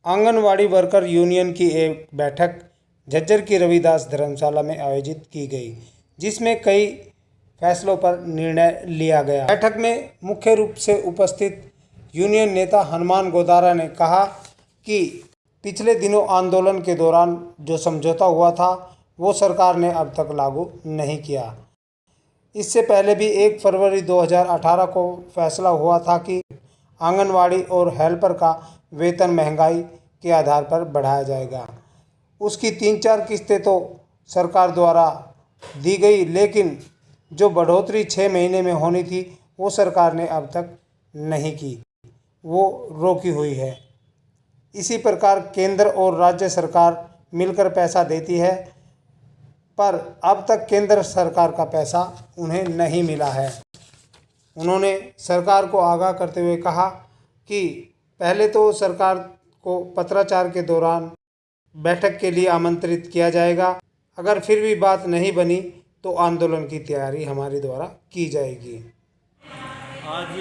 Anganwadi worker union की एक बैठक झज्जर की रविदास धर्मशाला में आयोजित की गई, जिसमें कई फैसलों पर निर्णय लिया गया। बैठक में मुख्य रूप से उपस्थित यूनियन नेता हनुमान गोदारा ने कहा कि पिछले दिनों आंदोलन के दौरान जो समझौता हुआ था वो सरकार ने अब तक लागू नहीं किया। इससे पहले भी 1 फरवरी 2018 को फैसला हुआ था कि आंगनवाड़ी और हेल्पर का वेतन महंगाई के आधार पर बढ़ाया जाएगा। उसकी 3-4 किस्तें तो सरकार द्वारा दी गई, लेकिन जो बढ़ोतरी 6 महीने में होनी थी वो सरकार ने अब तक नहीं की, वो रोकी हुई है। इसी प्रकार केंद्र और राज्य सरकार मिलकर पैसा देती है, पर अब तक केंद्र सरकार का पैसा उन्हें नहीं मिला है। उन्होंने सरकार को आगाह करते हुए कहा कि पहले तो सरकार को पत्राचार के दौरान बैठक के लिए आमंत्रित किया जाएगा। अगर फिर भी बात नहीं बनी तो आंदोलन की तैयारी हमारे द्वारा की जाएगी। आज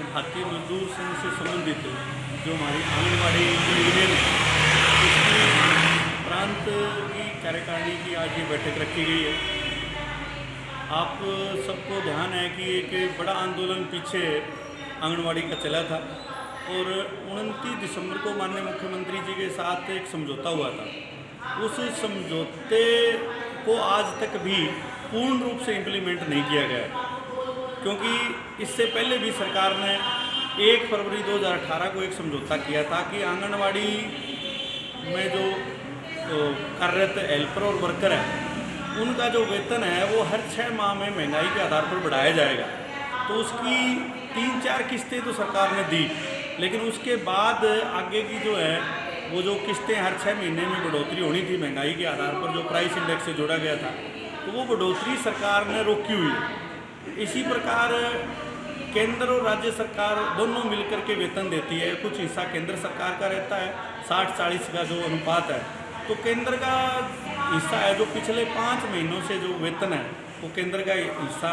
भारतीय मजदूर संघ से संबंधित जो हमारी आंगनवाड़ी यूनियन है, उसकी प्रांत की कार्यकारिणी की आज ये बैठक रखी गई है। आप सबको ध्यान है कि एक बड़ा आंदोलन पीछे आंगनवाड़ी का चला था और 29 दिसंबर को माननीय मुख्यमंत्री जी के साथ एक समझौता हुआ था। उस समझौते को आज तक भी पूर्ण रूप से इम्प्लीमेंट नहीं किया गया है, क्योंकि इससे पहले भी सरकार ने 1 फरवरी 2018 को एक समझौता किया था कि आंगनवाड़ी में जो कार्यरत हेल्पर और वर्कर है उनका जो वेतन है वो हर 6 माह में महंगाई के आधार पर बढ़ाया जाएगा। तो उसकी 3-4 किस्तें तो सरकार ने दी, लेकिन उसके बाद आगे की जो है वो जो किस्तें हर 6 महीने में बढ़ोतरी होनी थी महंगाई के आधार पर, जो प्राइस इंडेक्स से जोड़ा गया था, तो वो बढ़ोतरी सरकार ने रोकी हुई है। इसी प्रकार केंद्र और राज्य सरकार दोनों मिलकर के वेतन देती है। कुछ हिस्सा केंद्र सरकार का रहता है, 60-40 का जो अनुपात है, तो केंद्र का हिस्सा है जो पिछले 5 महीनों से जो वेतन है वो केंद्र का हिस्सा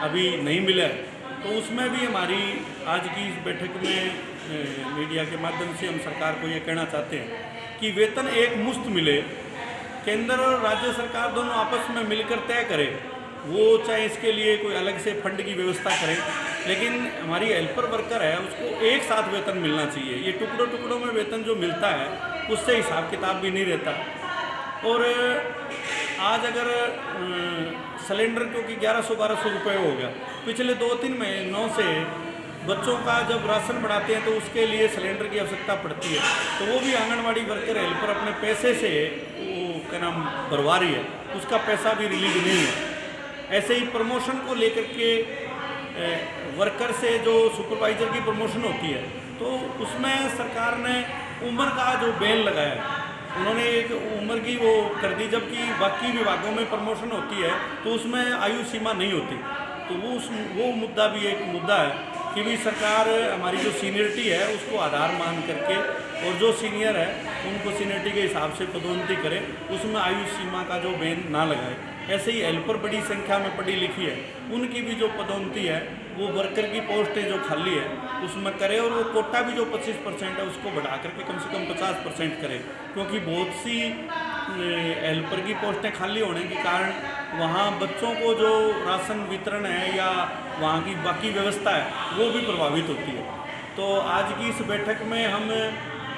अभी नहीं मिला है। तो उसमें भी हमारी आज की इस बैठक में मीडिया के माध्यम से हम सरकार को ये कहना चाहते हैं कि वेतन एक मुश्त मिले, केंद्र और राज्य सरकार दोनों आपस में मिलकर तय करें, वो चाहे इसके लिए कोई अलग से फंड की व्यवस्था करें, लेकिन हमारी हेल्पर वर्कर है उसको एक साथ वेतन मिलना चाहिए। ये टुकड़ों टुकड़ों में वेतन जो मिलता है उससे हिसाब किताब भी नहीं रहता। और आज अगर सिलेंडर क्योंकि 1100-1200 रुपये हो गया, पिछले 2-3 महीनों से बच्चों का जब राशन बढ़ाते हैं तो उसके लिए सिलेंडर की आवश्यकता पड़ती है, तो वो भी आंगनवाड़ी वर्कर हेल्पर अपने पैसे से वो क्या नाम भरवा रही है, उसका पैसा भी रिलीज नहीं है। ऐसे ही प्रमोशन को लेकर के वर्कर से जो सुपरवाइज़र की प्रमोशन होती है तो उसमें सरकार ने उम्र का जो बैन लगाया है, उन्होंने एक उम्र की वो कर दी, जबकि बाकी विभागों में प्रमोशन होती है तो उसमें आयु सीमा नहीं होती। तो वो मुद्दा भी एक मुद्दा है कि भी सरकार हमारी जो सीनियरिटी है उसको आधार मान करके और जो सीनियर है उनको सीनियरिटी के हिसाब से पदोन्नति करे, उसमें आयु सीमा का जो बैन ना लगाए। ऐसे ही हेल्पर बड़ी संख्या में पढ़ी लिखी है, उनकी भी जो पदोन्नति है वो वर्कर की पोस्टें जो खाली है उसमें करे, और वो कोटा भी जो 25% है उसको बढ़ा करके कम से कम 50% करे, क्योंकि बहुत सी हेल्पर की पोस्टें खाली होने के कारण वहाँ बच्चों को जो राशन वितरण है या वहाँ की बाकी व्यवस्था है वो भी प्रभावित होती है। तो आज की इस बैठक में हम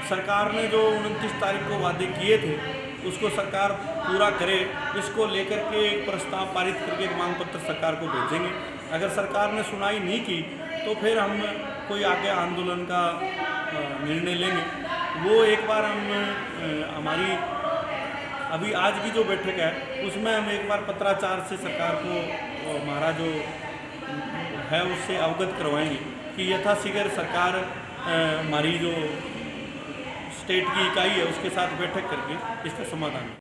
सरकार ने जो 29 तारीख को वादे किए थे उसको सरकार पूरा करे, इसको लेकर के एक प्रस्ताव पारित करके एक मांग पत्र सरकार को भेजेंगे। अगर सरकार ने सुनाई नहीं की तो फिर हम कोई आगे आंदोलन का निर्णय लेंगे। वो एक बार हम हमारी अभी आज की जो बैठक है उसमें हम एक बार पत्राचार से सरकार को हमारा जो है उससे अवगत करवाएंगे कि यथाशीघ्र सरकार हमारी जो स्टेट की इकाई है उसके साथ बैठक करके इसका समाधान